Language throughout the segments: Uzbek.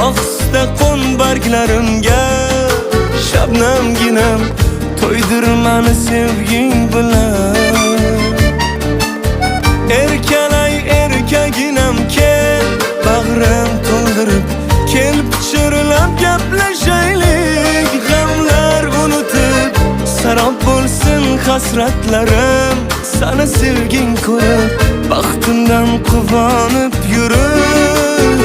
Bog'da qo'n barglarimga shabnamginam to'ydir mani sevging bilan. Erkalay erkaginam kel, bag'rim to'ldirib kel, pichirlab gaplashaylik. G'amlar unutib sarob bo'lsin hasratlarim, sana sevging ko'rib baxtimdan quvonib yurib.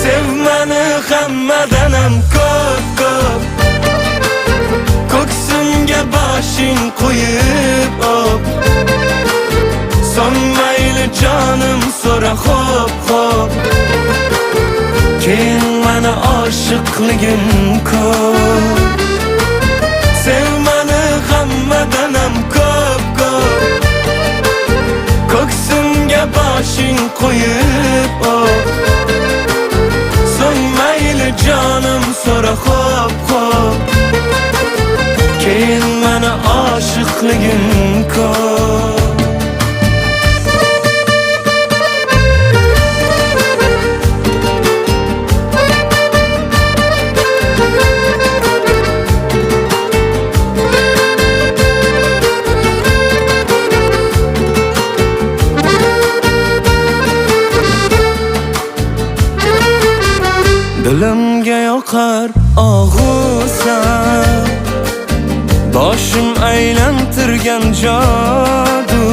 Sev mani hammadanam ko'p, ko'ksimga boshing qo'yib op. Sonmayli jonim so'ra xo'p, keyin mani oshiqligim ko'p. Sev mani hammadanam ko'p, ko'ksimga boshing qo'yib op. So'ng mayli jonim so'ra xo'p, keyin mani oshiqligim ko'p. Dilimga yoqar og'usan, boshim aylantirgan jodusan.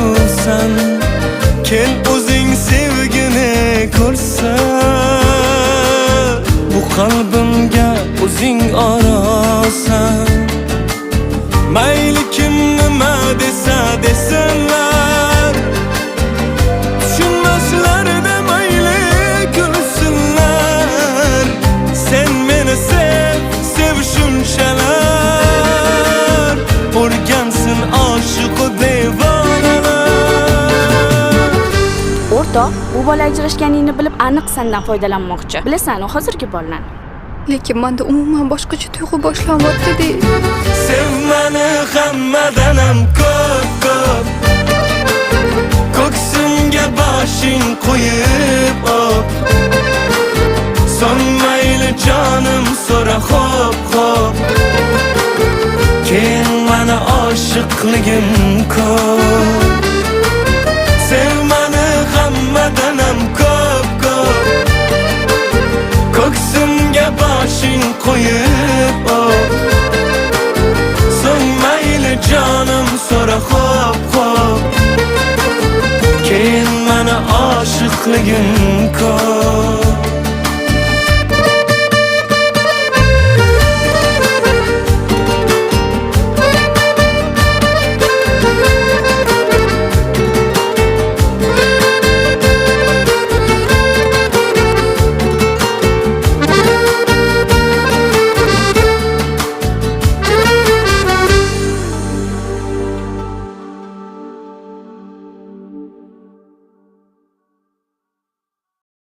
Kel o'zing sevgini ko'rsan, bu qalbimga o'zing orosan. Mayli kim nima desa desinlar, tushunmaslarida mayli kulsinlar. Sen meni sev shunchalar, o'rgansin oshiqu devonalar. O'rtoq, bu bola ajrashganingni bilib aniq sendan foydalanmoqchi. Bilasan-ku hozirgi bolalarni. Lekin menda umuman boshqacha tuyg'u boshlanyapti-de. Sev mani hammadanam ko'p, ko'ksimga boshing qo'yib op. So'ng mayli jonim so'ra xo'p, keyin mani oshiqligim ko'p. Sev mani hammadanam ko'p, ko'ksimga boshing qo'yib op. So'ng mayli jonim so'ra xo'p, keyin mani oshiqligim ko'p.